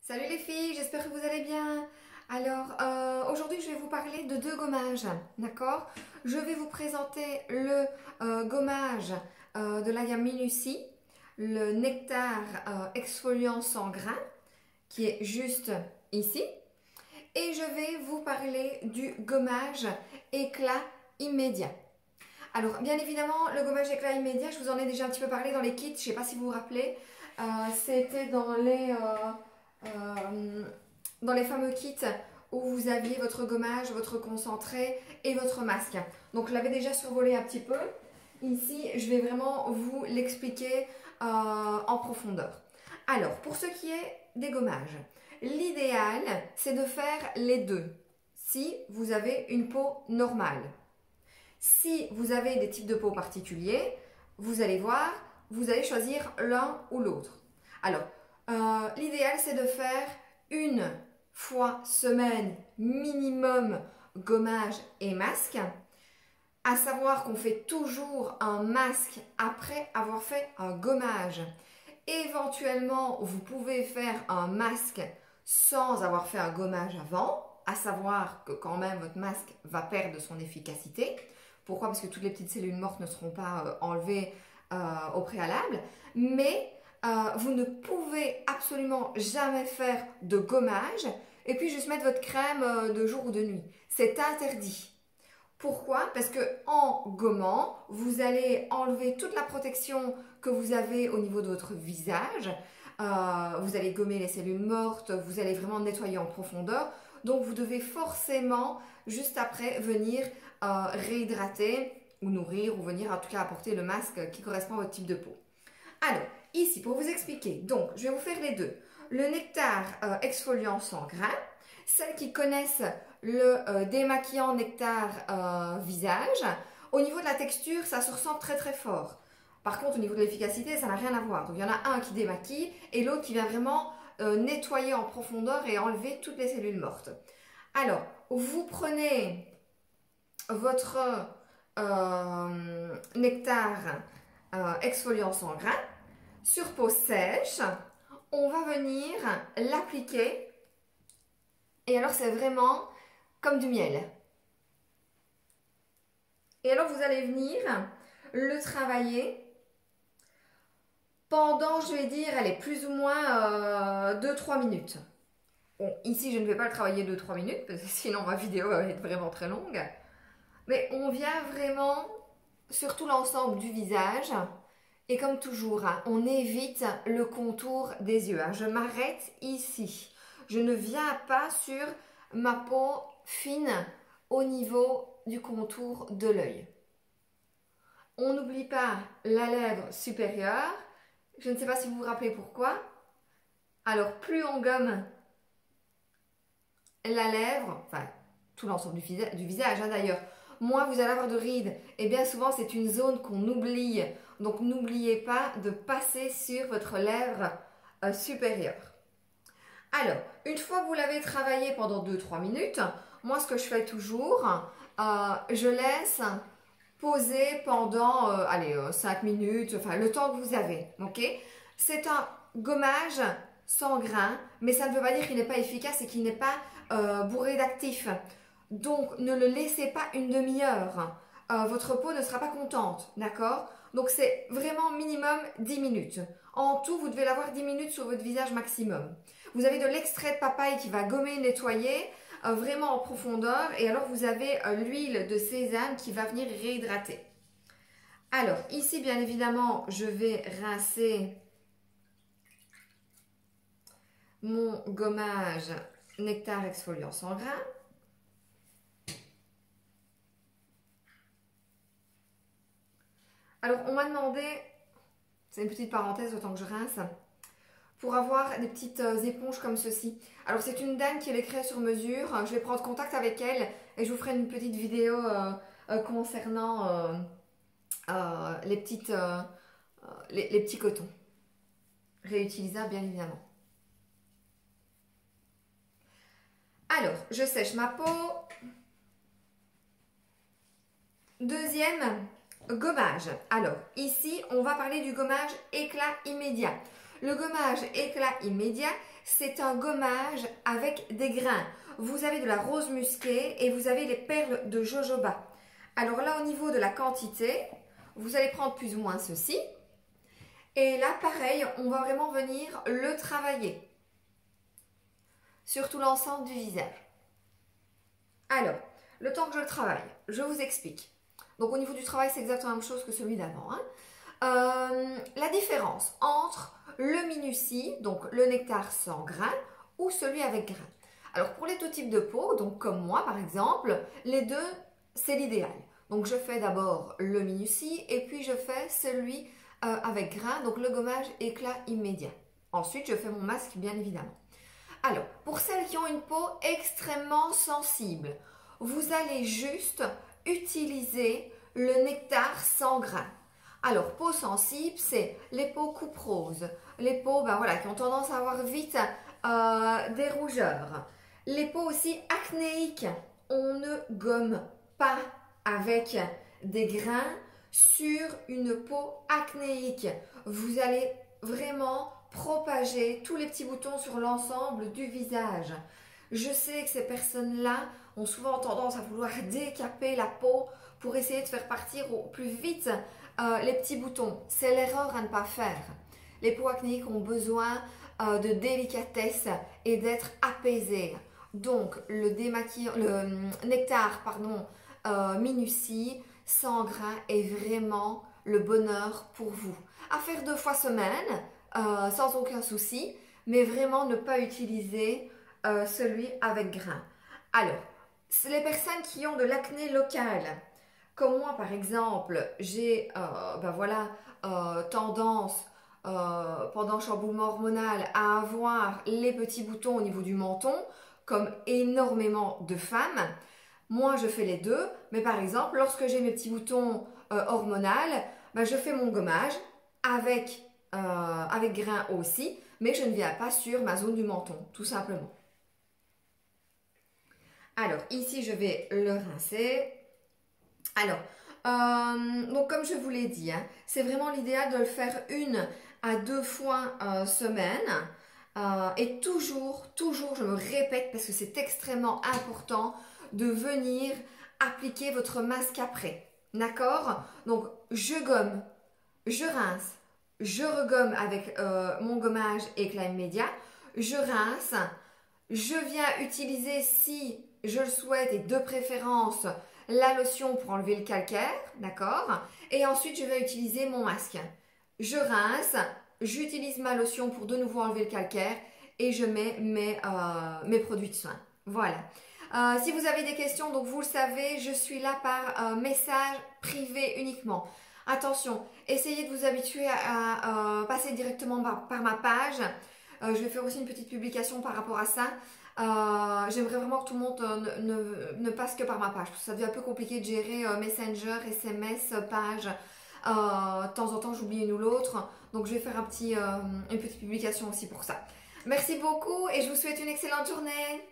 Salut les filles, j'espère que vous allez bien. Alors, aujourd'hui, je vais vous parler de deux gommages, d'accord? Je vais vous présenter le gommage de la gamme Minutie, le nectar exfoliant sans grain, qui est juste ici. Et je vais vous parler du gommage éclat immédiat. Alors, bien évidemment, le gommage éclat immédiat, je vous en ai déjà un petit peu parlé dans les kits, je ne sais pas si vous vous rappelez. C'était dans les fameux kits où vous aviez votre gommage, votre concentré et votre masque. Donc je l'avais déjà survolé un petit peu. Ici, je vais vraiment vous l'expliquer en profondeur. Alors, pour ce qui est des gommages, l'idéal, c'est de faire les deux si vous avez une peau normale. Si vous avez des types de peau particuliers, vous allez voir, vous allez choisir l'un ou l'autre. Alors, l'idéal, c'est de faire une fois semaine minimum gommage et masque. À savoir qu'on fait toujours un masque après avoir fait un gommage. Éventuellement, vous pouvez faire un masque sans avoir fait un gommage avant, à savoir que quand même votre masque va perdre son efficacité. Pourquoi? Parce que toutes les petites cellules mortes ne seront pas enlevées au préalable. Mais vous ne pouvez absolument jamais faire de gommage et puis juste mettre votre crème de jour ou de nuit. C'est interdit. Pourquoi? Parce que en gommant, vous allez enlever toute la protection que vous avez au niveau de votre visage. Vous allez gommer les cellules mortes, vous allez vraiment nettoyer en profondeur. Donc vous devez forcément, juste après, venir réhydrater ou nourrir ou venir en tout cas apporter le masque qui correspond à votre type de peau. Alors, ici, pour vous expliquer, donc je vais vous faire les deux. Le nectar exfoliant sans grain. Celles qui connaissent le démaquillant nectar visage, au niveau de la texture, ça se ressent très très fort. Par contre, au niveau de l'efficacité, ça n'a rien à voir. Donc, il y en a un qui démaquille et l'autre qui vient vraiment nettoyer en profondeur et enlever toutes les cellules mortes. Alors, vous prenez votre nectar exfoliant sans grain sur peau sèche. On va venir l'appliquer. Et alors, c'est vraiment comme du miel. Et alors, vous allez venir le travailler pendant, je vais dire, allez, plus ou moins 2-3 minutes. Bon, ici, je ne vais pas le travailler 2-3 minutes, parce que sinon, ma vidéo va être vraiment très longue. Mais on vient vraiment sur tout l'ensemble du visage. Et comme toujours, hein, on évite le contour des yeux. Hein. Je m'arrête ici. Je ne viens pas sur ma peau fine au niveau du contour de l'œil. On n'oublie pas la lèvre supérieure. Je ne sais pas si vous vous rappelez pourquoi. Alors, plus on gomme la lèvre, enfin tout l'ensemble du visage hein, d'ailleurs, moins vous allez avoir de rides. Et bien souvent, c'est une zone qu'on oublie. Donc, n'oubliez pas de passer sur votre lèvre supérieure. Alors, une fois que vous l'avez travaillé pendant 2-3 minutes, moi, ce que je fais toujours, je laisse poser pendant 5 minutes, enfin le temps que vous avez. Ok? C'est un gommage sans grain, mais ça ne veut pas dire qu'il n'est pas efficace et qu'il n'est pas bourré d'actifs. Donc, ne le laissez pas une demi-heure. Votre peau ne sera pas contente, d'accord? Donc, c'est vraiment minimum 10 minutes. En tout, vous devez l'avoir 10 minutes sur votre visage maximum. Vous avez de l'extrait de papaye qui va gommer, nettoyer, vraiment en profondeur. Et alors, vous avez l'huile de sésame qui va venir réhydrater. Alors, ici, bien évidemment, je vais rincer mon gommage nectar exfoliant sans grain. Alors, on m'a demandé, c'est une petite parenthèse autant que je rince, pour avoir des petites éponges comme ceci. Alors, c'est une dame qui les crée sur mesure. Je vais prendre contact avec elle et je vous ferai une petite vidéo concernant les petits cotons. Réutilisables, bien évidemment. Alors, je sèche ma peau. Deuxième gommage. Alors, ici, on va parler du gommage éclat immédiat. Le gommage éclat immédiat, c'est un gommage avec des grains. Vous avez de la rose musquée et vous avez les perles de jojoba. Alors là, au niveau de la quantité, vous allez prendre plus ou moins ceci. Et là, pareil, on va vraiment venir le travailler sur tout l'ensemble du visage. Alors, le temps que je le travaille, je vous explique. Donc au niveau du travail, c'est exactement la même chose que celui d'avant. La différence entre le minutie, donc le nectar sans grains, ou celui avec grains. Alors pour les deux types de peau, donc comme moi par exemple, les deux, c'est l'idéal. Donc je fais d'abord le minutie et puis je fais celui avec grains, donc le gommage éclat immédiat. Ensuite, je fais mon masque bien évidemment. Alors, pour celles qui ont une peau extrêmement sensible, vous allez juste utiliser le nectar sans grains. Alors, peau sensible, c'est les peaux coupe rose, les peaux qui ont tendance à avoir vite des rougeurs. Les peaux aussi acnéiques, on ne gomme pas avec des grains sur une peau acnéique. Vous allez vraiment propager tous les petits boutons sur l'ensemble du visage. Je sais que ces personnes-là ont souvent tendance à vouloir décaper la peau pour essayer de faire partir au plus vite les petits boutons. C'est l'erreur à ne pas faire. Les peaux acnéiques ont besoin de délicatesse et d'être apaisées. Donc le nectar minutie sans grains est vraiment le bonheur pour vous. À faire 2 fois semaine, sans aucun souci, mais vraiment ne pas utiliser celui avec grains. Alors, les personnes qui ont de l'acné local, comme moi par exemple, j'ai tendance pendant le chamboulement hormonal à avoir les petits boutons au niveau du menton, comme énormément de femmes. Moi, je fais les deux, mais par exemple, lorsque j'ai mes petits boutons hormonaux, je fais mon gommage avec grains aussi, mais je ne viens pas sur ma zone du menton, tout simplement. Alors, ici, je vais le rincer. Alors, donc comme je vous l'ai dit, c'est vraiment l'idéal de le faire 1 à 2 fois semaine. Et toujours, je me répète parce que c'est extrêmement important de venir appliquer votre masque après. D'accord? Donc, je gomme, je rince, je regomme avec mon gommage éclat immédiat, je rince, je viens utiliser, si je le souhaite et de préférence, la lotion pour enlever le calcaire, d'accord? Et ensuite, je vais utiliser mon masque. Je rince, j'utilise ma lotion pour de nouveau enlever le calcaire et je mets mes produits de soin. Voilà. Si vous avez des questions, donc vous le savez, je suis là par message privé uniquement. Attention, essayez de vous habituer à passer directement par ma page. Je vais faire aussi une petite publication par rapport à ça. J'aimerais vraiment que tout le monde ne passe que par ma page. Parce que ça devient un peu compliqué de gérer Messenger, SMS, page. De temps en temps, j'oublie une ou l'autre. Donc, je vais faire une petite publication aussi pour ça. Merci beaucoup et je vous souhaite une excellente journée.